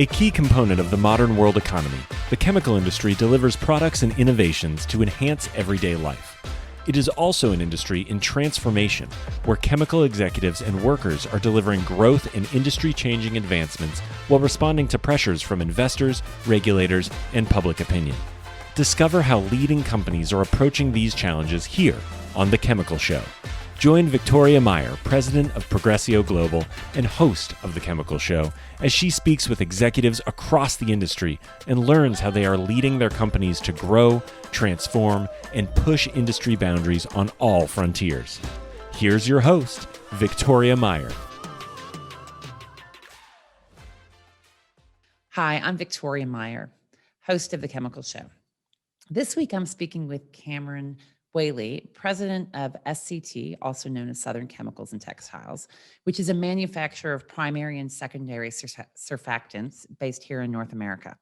A key component of the modern world economy, the chemical industry delivers products and innovations to enhance everyday life. It is also an industry in transformation, where chemical executives and workers are delivering growth and industry-changing advancements while responding to pressures from investors, regulators, and public opinion. Discover how leading companies are approaching these challenges here on The Chemical Show. Join Victoria Meyer, president of Progressio Global and host of The Chemical Show, as she speaks with executives across the industry and learns how they are leading their companies to grow, transform, and push industry boundaries on all frontiers. Here's your host, Victoria Meyer. Hi, I'm Victoria Meyer, host of The Chemical Show. This week, I'm speaking with Cameron Whaley, president of SCT, also known as Southern Chemicals and Textiles, which is a manufacturer of primary and secondary surfactants based here in North America.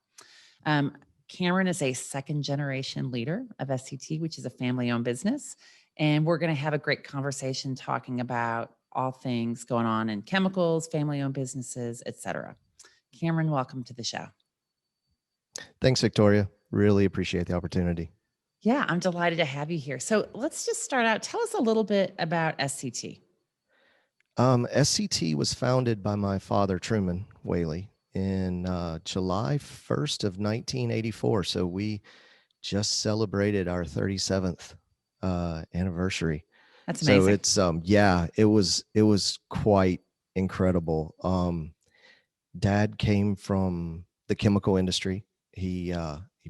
Cameron is a second-generation leader of SCT, which is a family-owned business, and we're going to have a great conversation talking about all things going on in chemicals, family-owned businesses, etc. Cameron, welcome to the show. Thanks, Victoria. Really appreciate the opportunity. Yeah, I'm delighted to have you here. So let's just start out. Tell us a little bit about SCT. SCT was founded by my father, Truman Whaley, in July 1st of 1984. So we just celebrated our 37th anniversary. That's amazing. So it's it was quite incredible. Dad came from the chemical industry. He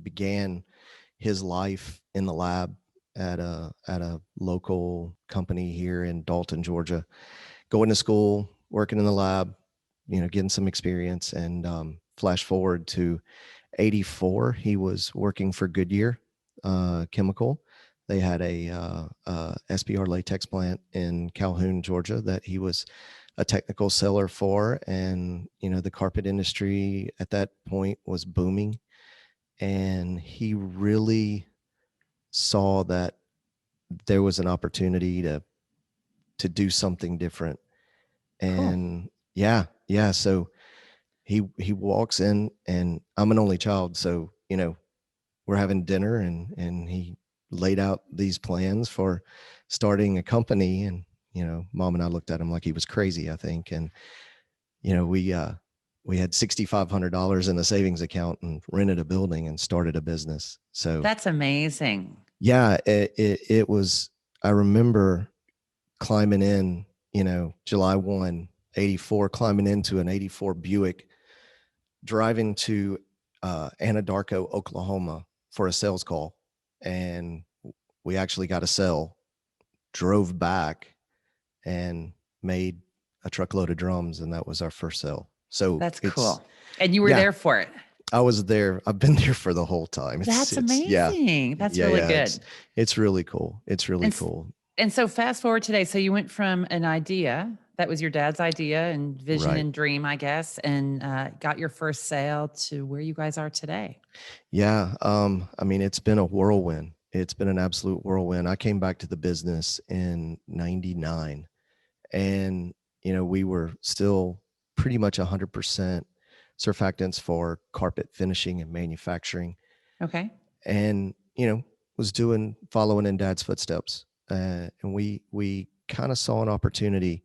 began his life in the lab at a local company here in Dalton, Georgia, going to school, working in the lab, getting some experience. And flash forward to 84, he was working for Goodyear Chemical. They had a SPR latex plant in Calhoun, Georgia, that he was a technical seller for. And, the carpet industry at that point was booming. And he really saw that there was an opportunity to do something different. And cool. So he walks in, and I'm an only child. So, we're having dinner, and he laid out these plans for starting a company. And, Mom and I looked at him like he was crazy, I think. And, we had $6,500 in the savings account and rented a building and started a business. So that's amazing. Yeah, it was. I remember climbing in, July 1, 84, climbing into an 84 Buick, driving to Anadarko, Oklahoma for a sales call. And we actually got a sale, drove back and made a truckload of drums. And that was our first sale. So that's cool. And you were there for it. I was there. I've been there for the whole time. That's amazing. That's really good. It's really cool. It's really cool. And so fast forward today. So you went from an idea that was your dad's idea and vision and dream, I guess, and got your first sale to where you guys are today. Yeah. It's been a whirlwind. It's been an absolute whirlwind. I came back to the business in 99, and, we were still pretty much 100% surfactants for carpet finishing and manufacturing. Okay. And, was following in Dad's footsteps. And we kind of saw an opportunity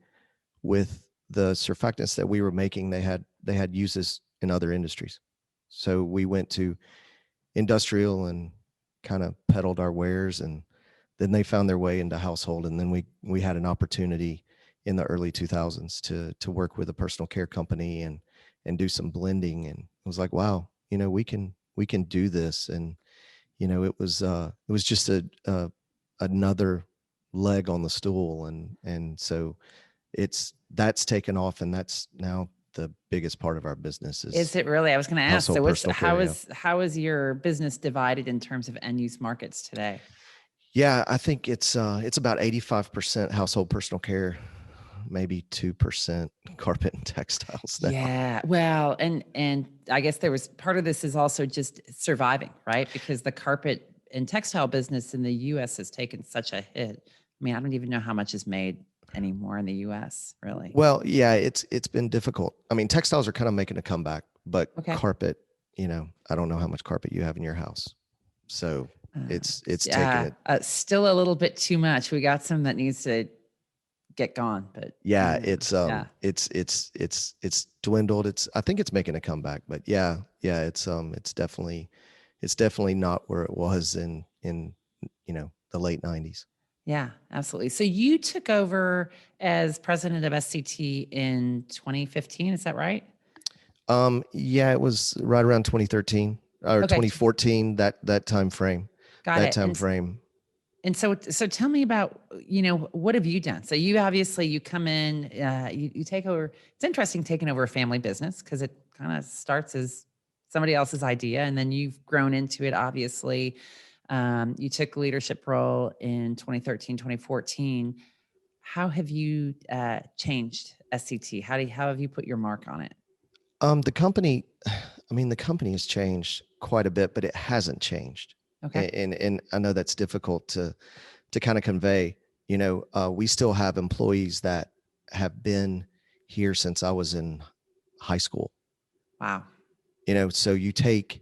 with the surfactants that we were making. They had uses in other industries. So we went to industrial and kind of peddled our wares, and then they found their way into household. And then we had an opportunity in the early 2000s to work with a personal care company and do some blending. And it was like, wow, we can do this. And, it was just another leg on the stool. And so that's taken off, and that's now the biggest part of our business. Is it really? I was going to ask. So how is your business divided in terms of end use markets today? Yeah, I think it's about 85% household personal care, maybe 2% carpet and textiles now. Yeah. Well, and I guess there was part of this is also just surviving, right? Because the carpet and textile business in the US has taken such a hit. I mean, I don't even know how much is made anymore in the US, really. Well, yeah, it's been difficult. I mean, textiles are kind of making a comeback but Okay. carpet, I don't know how much carpet you have in your house. So it's taking it. Still a little bit too much. We got some that needs to get gone, but Yeah, yeah. it's dwindled. I think it's making a comeback, but yeah, it's definitely not where it was in the late 90s. Yeah, absolutely. So you took over as president of SCT in 2015, is that right? Yeah, it was right around 2013 or Okay, 2014, that time frame. got That it. time frame. And so tell me about, what have you done? So you obviously you come in, you take over. It's interesting taking over a family business because it kind of starts as somebody else's idea, and then you've grown into it. Obviously, you took a leadership role in 2013, 2014. How have you changed SCT? How have you put your mark on it? The company, the company has changed quite a bit, but it hasn't changed. Okay. And I know that's difficult to kind of convey. We still have employees that have been here since I was in high school. Wow. So you take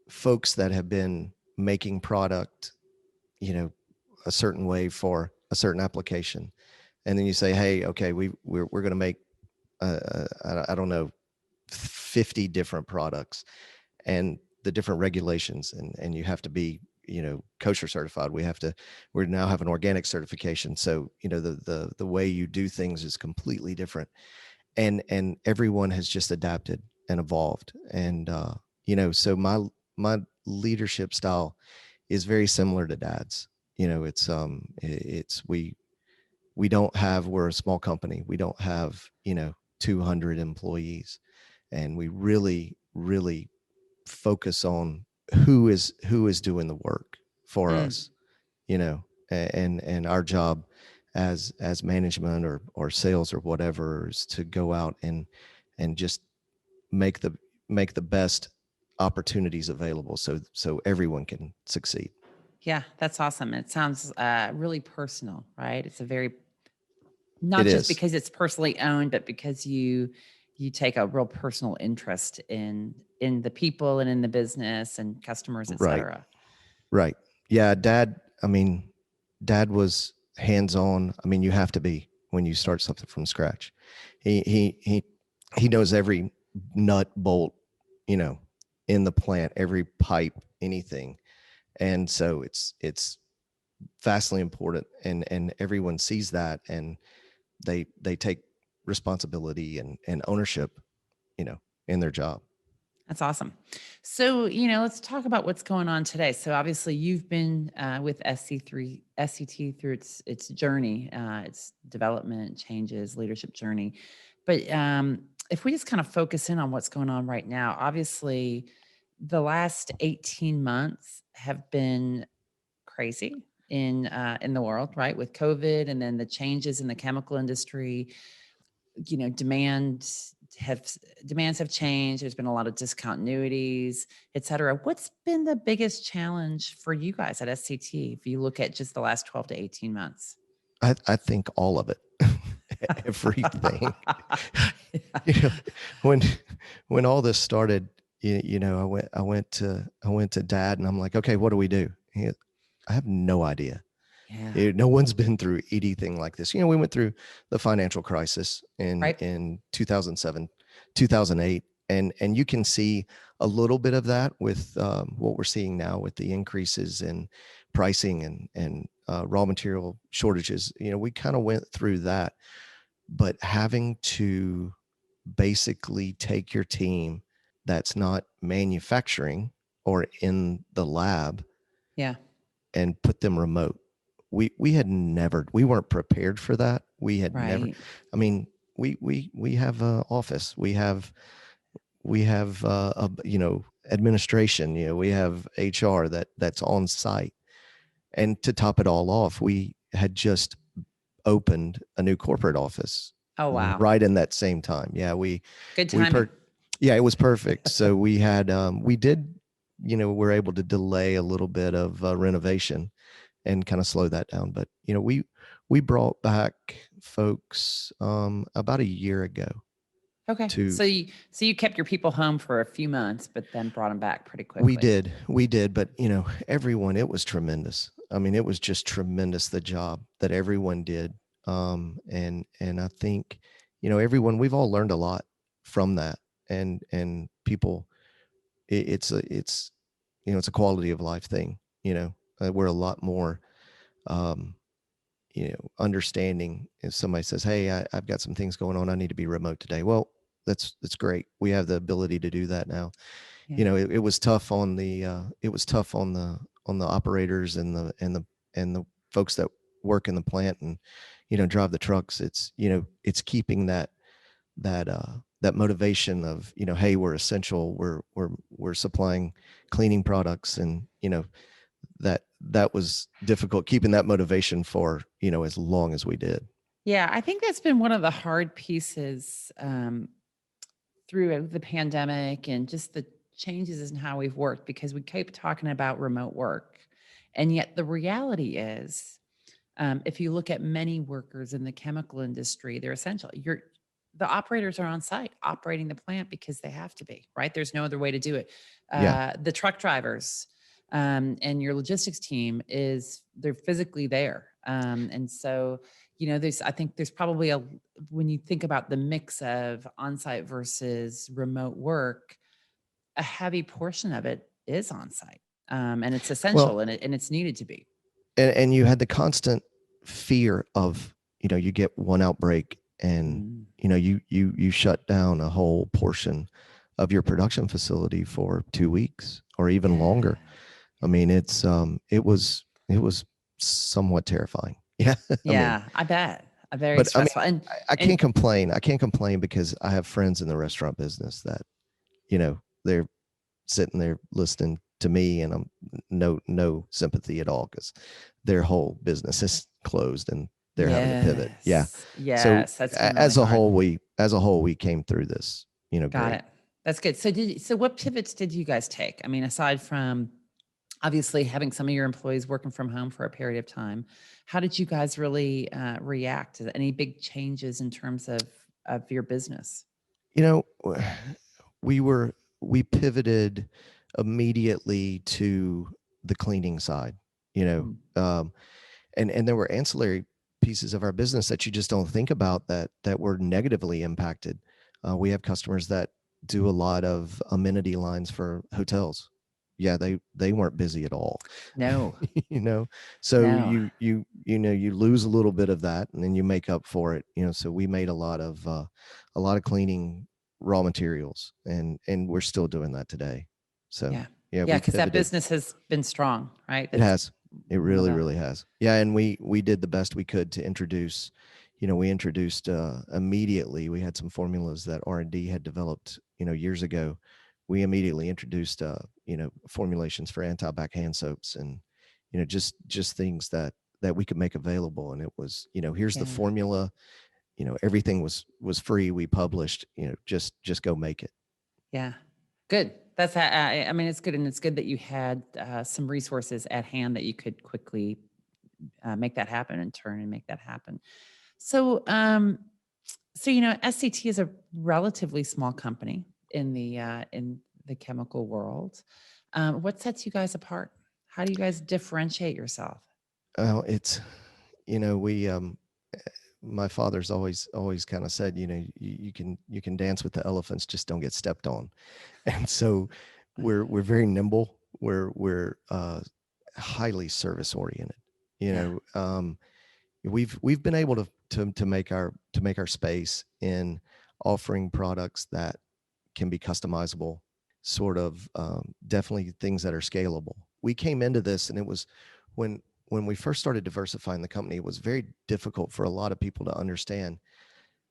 folks that have been making product, a certain way for a certain application, and then you say, hey, okay, we're going to make I don't know, 50 different products, and the different regulations, and you have to be kosher certified. We now have an organic certification, so the way you do things is completely different, and everyone has just adapted and evolved, and so my leadership style is very similar to Dad's. It's we're a small company. We don't have 200 employees, and we really focus on who is doing the work for Mm, us, and our job as management or sales or whatever is to go out and just make the best opportunities available so everyone can succeed. yeah, that's awesome. It sounds really personal, right? It's a very It not just is. because it's personally owned, but because you take a real personal interest in the people and in the business and customers, et Right. cetera. Right. Yeah, Dad was hands-on. You have to be when you start something from scratch. He knows every nut, bolt, you know, in the plant, every pipe, anything. And so it's vastly important, and everyone sees that, and they take responsibility and ownership, in their job. That's awesome. So, let's talk about what's going on today. So, obviously, you've been with SCT through its journey, its development, changes, leadership journey. But if we just kind of focus in on what's going on right now, obviously, the last 18 months have been crazy in the world, right? With COVID, and then the changes in the chemical industry. Have demands have changed. There's been a lot of discontinuities, et cetera. What's been the biggest challenge for you guys at SCT if you look at just the last 12 to 18 months? I think all of it, everything. you know, when when all this started, I went to Dad, and I'm like, okay, what do we do? I have no idea. Yeah. No one's been through anything like this. We went through the financial crisis Right. in 2007, 2008, and you can see a little bit of that with what we're seeing now with the increases in pricing and raw material shortages. We kind of went through that, but having to basically take your team that's not manufacturing or in the lab Yeah. and put them remote. We weren't prepared for that. We had never. Right. I mean, we have an office. We have administration. We have HR that's on site. And to top it all off, we had just opened a new corporate office Oh, wow. right in that same time. Yeah, Good we timing. yeah, it was perfect. So we did, we're able to delay a little bit of renovation and kind of slow that down. But we brought back folks about a year ago, Okay. to So you kept your people home for a few months, but then brought them back pretty we quickly. did. We did. But, everyone, it was tremendous. I mean, it was just tremendous, the job that everyone did. And I think, everyone, we've all learned a lot from that. And people, it's, it's a quality of life thing. We're a lot more, um, understanding if somebody says, hey, I've got some things going on, I need to be remote today. Well, that's great. We have the ability to do that now. Yeah. It was tough on the operators and the folks that work in the plant and, drive the trucks. It's keeping that motivation of, hey, we're essential. We're supplying cleaning products. And, that was difficult, keeping that motivation for, as long as we did. Yeah, I think that's been one of the hard pieces through the pandemic and just the changes in how we've worked, because we keep talking about remote work. And yet the reality is, if you look at many workers in the chemical industry, they're essential. The operators are on site operating the plant because they have to be, right? There's no other way to do it. Yeah. The truck drivers and your logistics team they're physically there. And so, I think there's probably when you think about the mix of on-site versus remote work, a heavy portion of it is on-site. And it's essential, Well, and it's needed to be. and you had the constant fear of, you get one outbreak and, Mm. you shut down a whole portion of your production facility for 2 weeks or even longer. I mean, it was somewhat terrifying. Yeah. Yeah, I bet. Very But I mean, stressful. And I can't complain. I can't complain because I have friends in the restaurant business that, they're sitting there listening to me, and I'm no sympathy at all because their whole business is closed and they're having to pivot. Yeah. So Yes, that's been really as a hard. whole, we came through this, Got great. it. That's good. So what pivots did you guys take? I mean, aside from obviously having some of your employees working from home for a period of time, how did you guys really react to any big changes in terms of your business? We pivoted immediately to the cleaning side, Mm. and there were ancillary pieces of our business that you just don't think about that were negatively impacted. We have customers that do a lot of amenity lines for hotels. Yeah, they weren't busy at all. No, So no. you lose a little bit of that, and then you make up for it. So we made a lot of cleaning raw materials, and we're still doing that today. So Yeah. yeah, Yeah, we because that pivoted. business has been strong, right? It That's has. It one of really, the really has. Yeah, and we did the best we could to introduce. We introduced immediately. We had some formulas that R&D had developed, years ago. We immediately introduced, formulations for anti-back hand soaps, and just things that we could make available. And it was, here's the Yeah. formula. Everything was free. We published. Just go make it. Yeah. Good. That's I mean, it's good, and it's good that you had some resources at hand that you could quickly make that happen and turn and make that happen. So, SCT is a relatively small company in the chemical world. What sets you guys apart? How do you guys differentiate yourself? It's, we my father's always kind of said, you can dance with the elephants, just don't get stepped on. And so we're very nimble. We're highly service oriented. Yeah. We've been able to make our space in offering products that can be customizable, sort of, definitely things that are scalable. We came into this, and it was when we first started diversifying the company, it was very difficult for a lot of people to understand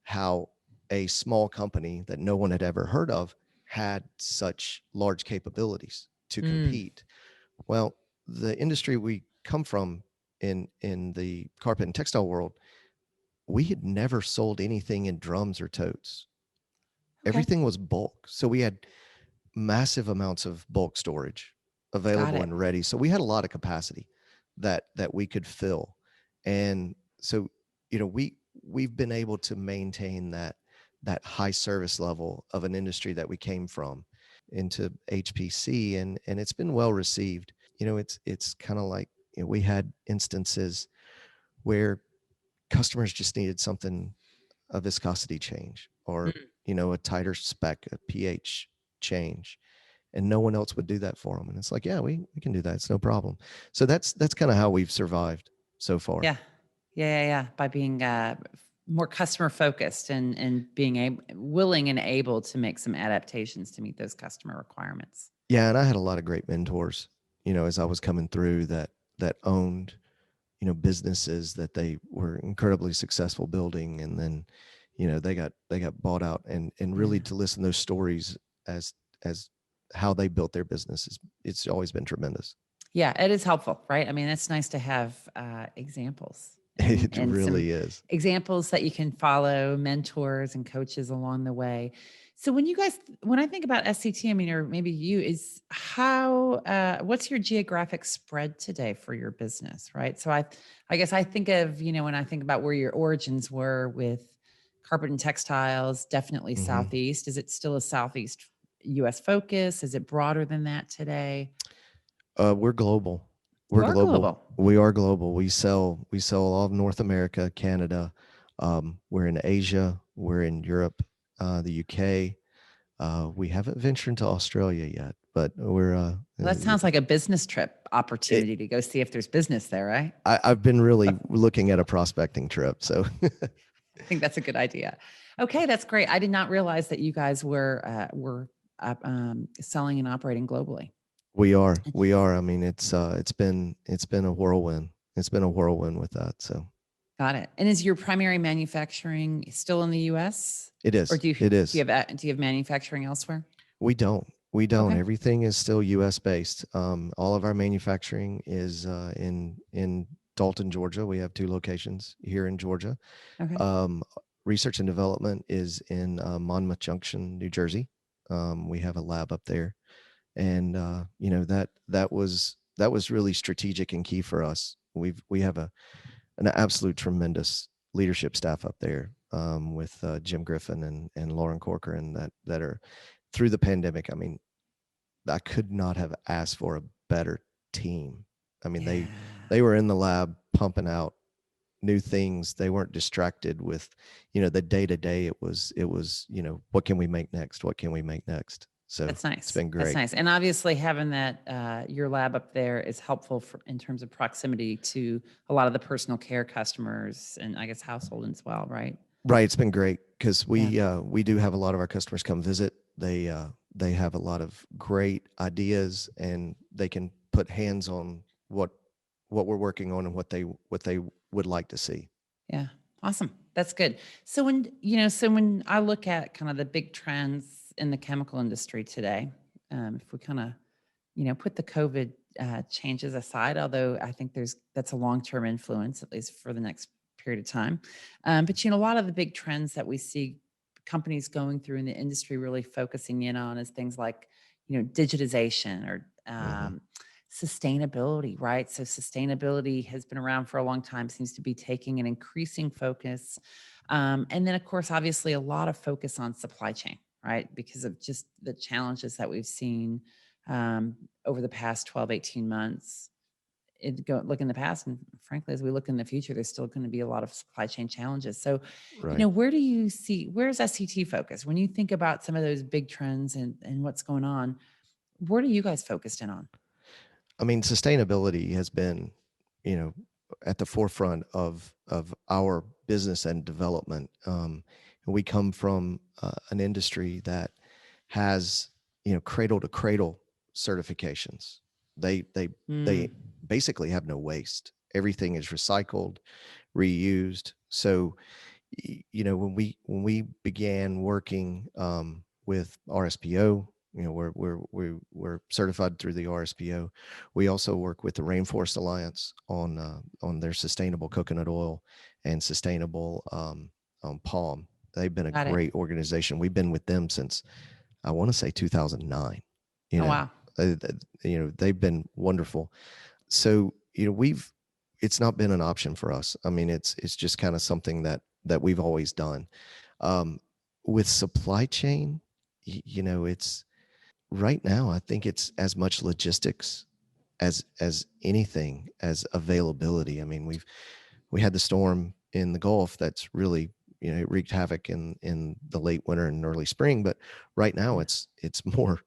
how a small company that no one had ever heard of had such large capabilities to compete. Well, the industry we come from in the carpet and textile world, we had never sold anything in drums or totes. Okay. Everything was bulk. So we had massive amounts of bulk storage available and ready. So we had a lot of capacity that we could fill. And so, we've been able to maintain that that high service level of an industry that we came from into HPC, and it's been well received. It's kind of like, we had instances where customers just needed something, a viscosity change, or Mm. a tighter spec, a pH change, and no one else would do that for them. And it's like, yeah, we can do that. It's no problem. So that's kind of how we've survived so far. Yeah. Yeah. By being more customer focused and being willing and able to make some adaptations to meet those customer requirements. Yeah, and I had a lot of great mentors, as I was coming through, that owned, businesses that they were incredibly successful building, and then, they got bought out, and really Yeah. to listen to those stories as how they built their businesses, it's always been tremendous. Yeah, it is helpful, right? I mean, it's nice to have examples and, It and some really is. examples that you can follow, mentors and coaches along the way. So when I think about SCT, I mean, or maybe you, is what's your geographic spread today for your business, right? So I guess I think of, when I think about where your origins were with carpet and textiles, definitely Mhm. Southeast. Is it still a Southeast US focus? Is it broader than that today? We're global. You We're are global. global. We are global. We sell all of North America, Canada. We're in Asia. We're in Europe, the UK. We haven't ventured into Australia yet, but we're. Well, that sounds like a business trip It, opportunity to go see if there's business there, right? I've been really looking at a prospecting trip. So I think that's a good idea. Okay, that's great. I did not realize that you guys were selling and operating globally. we are. We are. I mean, it's been a whirlwind. It's been a whirlwind with that. So Got it. And is your primary manufacturing still in the U.S. it or is. do you It is. do you have manufacturing elsewhere? We don't. We don't. Okay. Everything is still U.S. based. All of our manufacturing is in Dalton, Georgia. We have 2 locations here in Georgia. Okay. Research and development is in Monmouth Junction, New Jersey. We have a lab up there, and that was really strategic and key for us. We have an absolute tremendous leadership staff up there, with Jim Griffin and Lauren Corcoran, that are through the pandemic. I mean, I could not have asked for a better team. I mean, Yeah. they were in the lab pumping out new things. They weren't distracted with, the day to day. It was, what can we make next? What can we make next? So That's it's nice. been That's great. nice. And obviously having that your lab up there is helpful in terms of proximity to a lot of the personal care customers and I guess household as well, right? Right. It's been great because Yeah. we do have a lot of our customers come visit. They have a lot of great ideas, and they can put hands on what we're working on and what they would like to see. Yeah. Awesome. That's good. So when I look at kind of the big trends in the chemical industry today, if we kind of, put the COVID changes aside, although I think that's a long-term influence, at least for the next period of time. But a lot of the big trends that we see companies going through in the industry really focusing in on is things like, digitization or Hmm. sustainability, right? So sustainability has been around for a long time, seems to be taking an increasing focus. And then, of course, obviously, a lot of focus on supply chain, right? Because of just the challenges that we've seen um, over the past 12, 18 months. Look in the past, and frankly, as we look in the future, there's still going to be a lot of supply chain challenges. So, Right. where's SCT focused? When you think about some of those big trends and what's going on, what are you guys focused in on? I mean, sustainability has been, you know, at the forefront of our business and development. We come from an industry that has, cradle to cradle certifications. They Mm, basically have no waste. Everything is recycled, reused. So, when we began working with RSPO, we're certified through the RSPO. We also work with the Rainforest Alliance on their sustainable coconut oil and sustainable palm. They've been a got it. great organization. We've been with them since, I want to say, 2009. You Oh, know, wow. they've been wonderful. So, it's not been an option for us. I mean, it's just kind of something that we've always done. Um, with supply chain, it's right now, I think it's as much logistics as anything as availability. I mean, we had the storm in the Gulf that's really, it wreaked havoc in the late winter and early spring, but right now it's more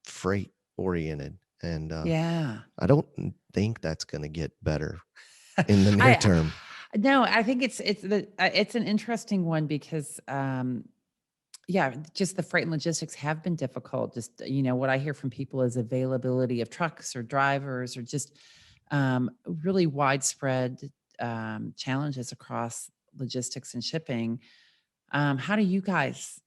freight oriented, and Yeah. I don't think that's going to get better in the near I term. no, I think it's an interesting one because yeah, just the freight and logistics have been difficult. Just what I hear from people is availability of trucks or drivers or just really widespread challenges across logistics and shipping. How do you guys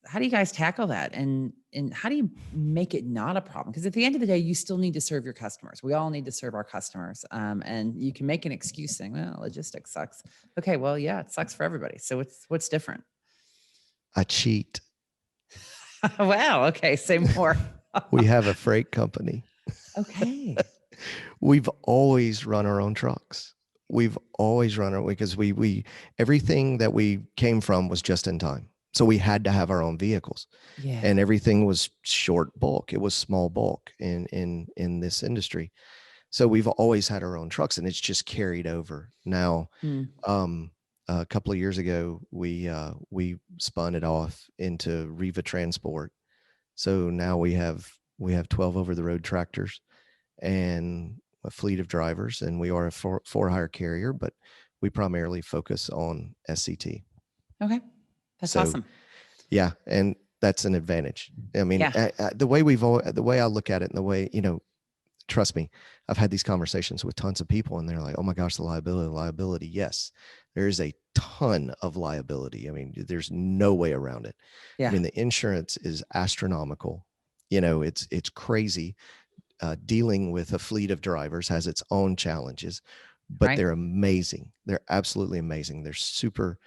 tackle that, and how do you make it not a problem? Because at the end of the day, you still need to serve your customers. We all need to serve our customers, and you can make an excuse saying, "Well, logistics sucks." Okay, well, yeah, it sucks for everybody. So what's different? I cheat. Wow. Okay, say more. We have a freight company. Okay. We've always run our own trucks. We've always run our, because we everything that we came from was just in time. So we had to have our own vehicles, Yeah. and everything was short bulk. It was small bulk in this industry. So we've always had our own trucks, and it's just carried over. Now, Mm, a couple of years ago, we spun it off into Riva Transport. So now we have 12 over the road tractors and a fleet of drivers, and we are a for hire carrier, but we primarily focus on SCT. okay. That's So awesome. yeah, and that's an advantage. I mean, Yeah. the way I look at it, and the way, trust me, I've had these conversations with tons of people, and they're like, "Oh my gosh, the liability." Yes, there is a ton of liability. I mean, there's no way around it. I Yeah. mean, the insurance is astronomical. It's crazy. Dealing with a fleet of drivers has its own challenges, but Right. they're amazing. They're absolutely amazing. They're super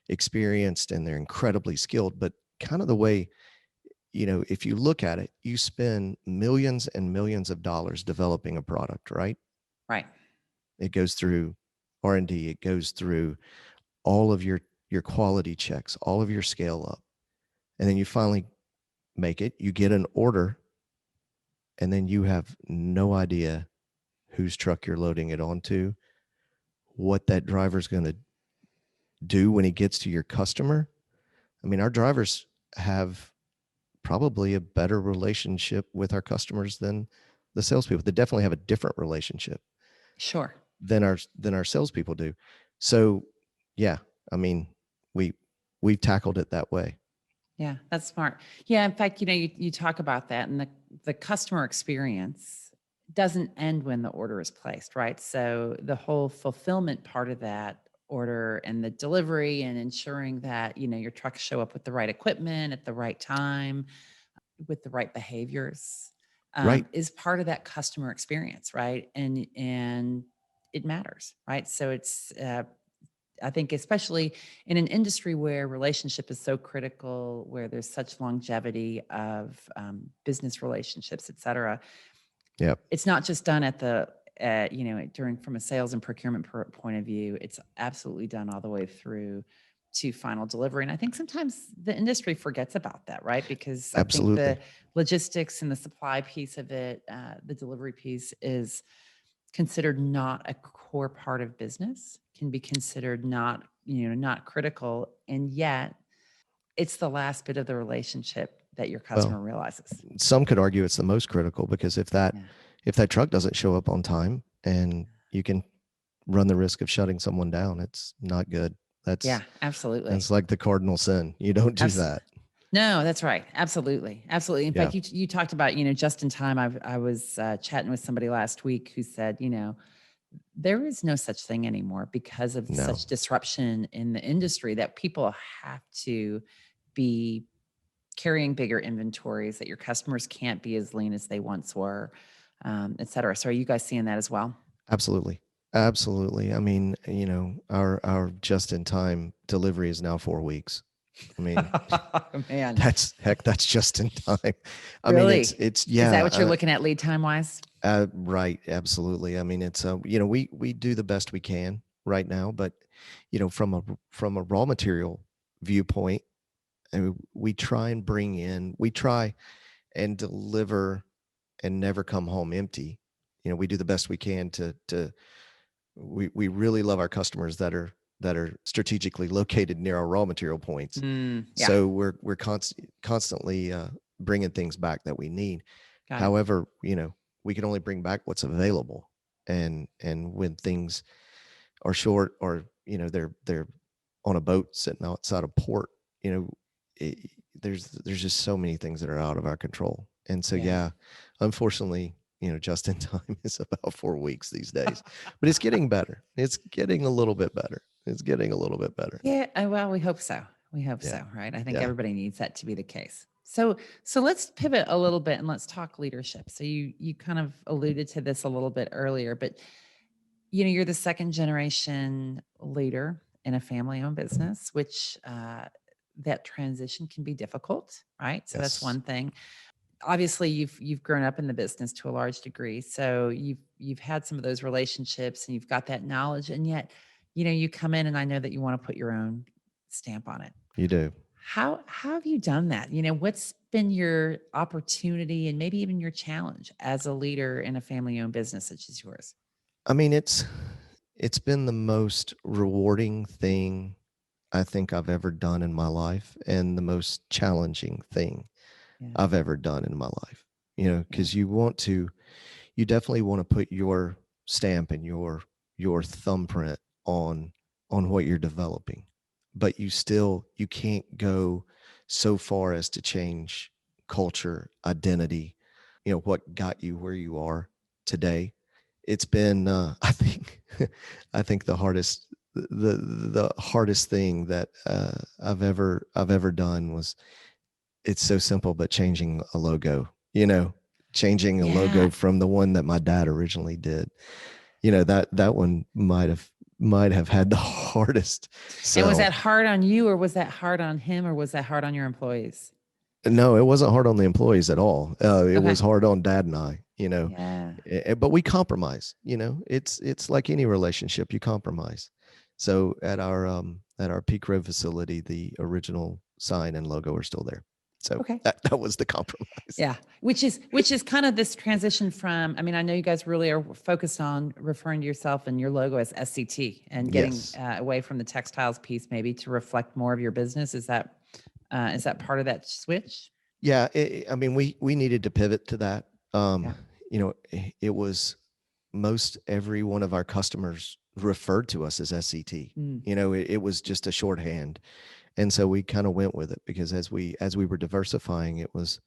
experienced and they're incredibly skilled. But kind of the way, if you look at it, you spend millions and millions of dollars developing a product, right? Right. It goes through R&D, it goes through all of your quality checks, all of your scale up. And then you finally make it, you get an order, and then you have no idea whose truck you're loading it onto, what that driver's going to do when he gets to your customer. I mean, our drivers have probably a better relationship with our customers than the salespeople. They definitely have a different relationship Sure. than our salespeople do. So, yeah, I mean, we we've tackled it that way. Yeah, that's smart. Yeah, in fact, you talk about that, and the customer experience doesn't end when the order is placed, right? So the whole fulfillment part of that order and the delivery and ensuring that, your trucks show up with the right equipment at the right time, with the right behaviors, Right. is part of that customer experience, right? And it matters, right? So it's I think especially in an industry where relationship is so critical, where there's such longevity of business relationships, et cetera, Yeah. it's not just done at the during from a sales and procurement point of view. It's absolutely done all the way through to final delivery. And I think sometimes the industry forgets about that, right? Because I think the Absolutely. logistics and the supply piece of it, the delivery piece is considered not a core part of business, can be considered not critical, and yet it's the last bit of the relationship that your Well, customer realizes. some could argue it's the most critical, because if that Yeah. if that truck doesn't show up on time, and you can run the risk of shutting someone down, it's not good. Yeah, That's absolutely. that's like the cardinal sin. You don't do Abs- that. no, that's right. Absolutely. Absolutely. In Yeah. fact, you talked about, just in time. I was chatting with somebody last week who said, there is no such thing anymore because of No. such disruption in the industry that people have to be carrying bigger inventories, that your customers can't be as lean as they once were, et cetera. So are you guys seeing that as well? Absolutely. Absolutely. I mean, our just in time delivery is now 4 weeks. I mean, Man, that's just in time. I mean, really? it's Is that yeah, what you're looking at lead time wise? right, absolutely. I mean, it's we do the best we can right now, but from a raw material viewpoint, and we try and deliver and never come home empty. We do the best we can we really love our customers that are strategically located near our raw material points. Yeah, So we're constantly bringing things back that we need. got it. However, we can only bring back what's available, and when things are short, or they're on a boat sitting outside a port, it, there's just so many things that are out of our control. And so, Yeah. yeah, unfortunately, just in time is about 4 weeks these days, but it's getting better. It's getting a little bit better. It's getting a little bit better. Yeah, well, we hope so. We hope Yeah. so, right? I think Yeah. everybody needs that to be the case. So let's pivot a little bit and let's talk leadership. So you kind of alluded to this a little bit earlier, but you're the second generation leader in a family-owned business, which that transition can be difficult, right? So that's Yes. one thing. Obviously, you've grown up in the business to a large degree, so you've had some of those relationships and you've got that knowledge, and yet, you come in and I know that you want to put your own stamp on it. You do. How have you done that? What's been your opportunity and maybe even your challenge as a leader in a family-owned business such as yours? I mean, it's been the most rewarding thing I think I've ever done in my life, and the most challenging thing Yeah. I've ever done in my life. Because you definitely want to put your stamp and your thumbprint on what you're developing, but you can't go so far as to change culture, identity, what got you where you are today. It's been I think the hardest thing that I've ever done was, it's so simple, but changing a logo, changing a Yeah. logo from the one that my dad originally did. That one might have had the hardest And was sell. that hard on you, or was that hard on him, or was that hard on your employees? No, it wasn't hard on the employees at all. It Okay. was hard on dad and I, Yeah. but we compromise. It's like any relationship, you compromise. So at our Peak Road facility, the original sign and logo are still there. So Okay. that was the compromise. Yeah, which is kind of this transition from, I mean, I know you guys really are focused on referring to yourself and your logo as SCT and getting Yes. away from the textiles piece, maybe to reflect more of your business. Is that part of that switch? Yeah, I mean, we needed to pivot to that. Yeah. It was, most every one of our customers referred to us as SCT. It was just a shorthand, and so we kind of went with it, because as we were diversifying, it was,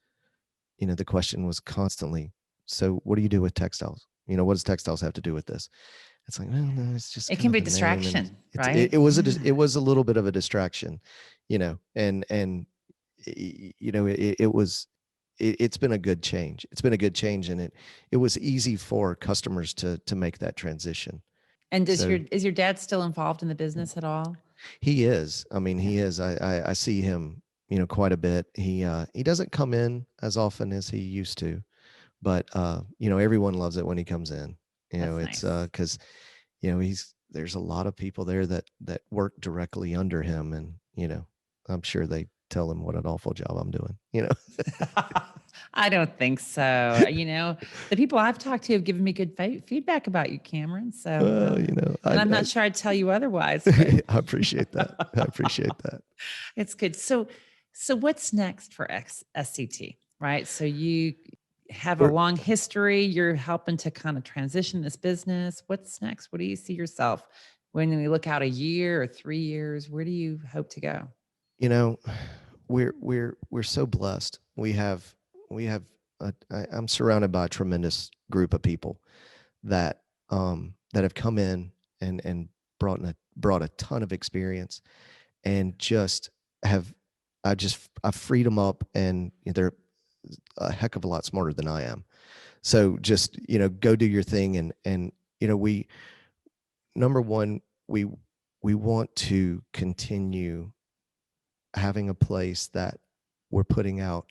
the question was constantly, so what do you do with textiles? What does textiles have to do with this? It's like, well, no, it's just, It can be a kind of a name, and distraction, it's, right? it was a little bit of a distraction, and it's been a good change. It's been a good change, and it was easy for customers to make that transition. And So is your dad still involved in the business at all? he is. I mean, he is. I see him, quite a bit. He doesn't come in as often as he used to, but everyone loves it when he comes in. That's It's nice. because there's a lot of people there that work directly under him, and I'm sure they tell him what an awful job I'm doing. I don't think so. The people I've talked to have given me good feedback about you, Cameron. So, Well, and I'm not sure I'd tell you otherwise. I appreciate that. I appreciate that. It's good. So what's next for SCT, right? So you have a We're- long history. You're helping to kind of transition this business. What's next? What do you see yourself when we look out a year or 3 years? Where do you hope to go? We're so blessed. I'm surrounded by a tremendous group of people that that have come in and brought a ton of experience, and just have I freed them up, and they're a heck of a lot smarter than I am. So just go do your thing, and we, number one, we want to continue having a place that we're putting out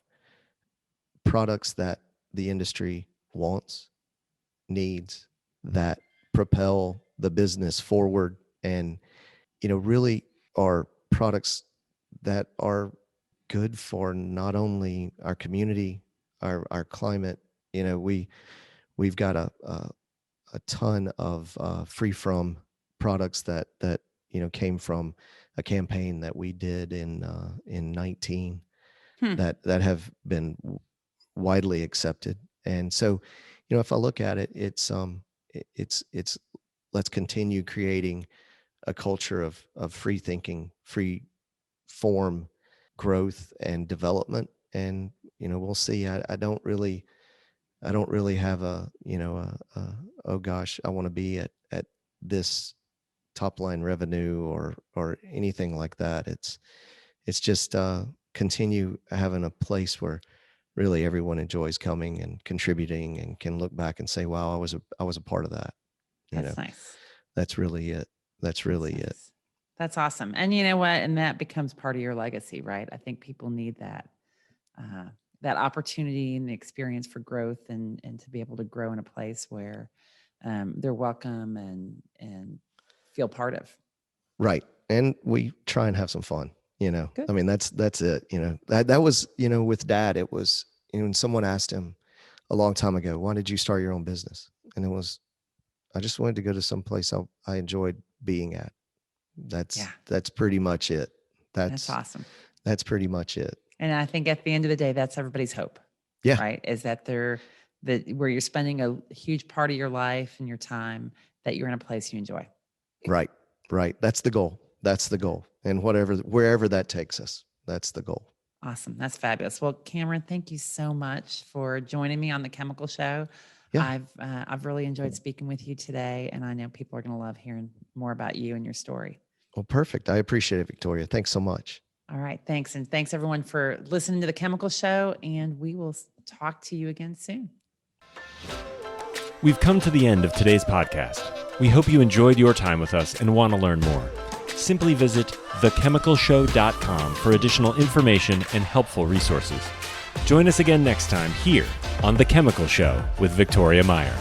products that the industry wants, needs, that propel the business forward, and really are products that are good for not only our community, our climate. You know, we've got a ton of free from products that came from a campaign that we did in 19 Hmm. that have been widely accepted. And so, if I look at it, it's let's continue creating a culture of free thinking, free form growth and development. And we'll see. I don't really have oh gosh, I want to be at this top line revenue or anything like that. It's just continue having a place where really everyone enjoys coming and contributing and can look back and say, wow, I was a part of that. That's nice. That's really it. That's really it. Nice. That's awesome. And you know what? And that becomes part of your legacy, right? I think people need that that opportunity and the experience for growth and to be able to grow in a place where they're welcome and feel part of. Right. And we try and have some fun, Good. I mean, that's it. That was, with Dad, it was, when someone asked him a long time ago, why did you start your own business? And it was, I just wanted to go to some place I enjoyed being at. That's pretty much it. That's awesome. That's pretty much it. And I think at the end of the day, that's everybody's hope. Yeah. Right. Is that where you're spending a huge part of your life and your time, that you're in a place you enjoy. Right. Right. That's the goal. That's the goal. And wherever that takes us, that's the goal. Awesome. That's fabulous. Well, Cameron, thank you so much for joining me on the Chemical Show. Yeah. I've really enjoyed speaking with you today, and I know people are going to love hearing more about you and your story. Well, perfect. I appreciate it, Victoria. Thanks so much. All right. Thanks. And thanks everyone for listening to the Chemical Show, and we will talk to you again soon. We've come to the end of today's podcast. We hope you enjoyed your time with us and want to learn more. Simply visit thechemicalshow.com for additional information and helpful resources. Join us again next time here on The Chemical Show with Victoria Meyer.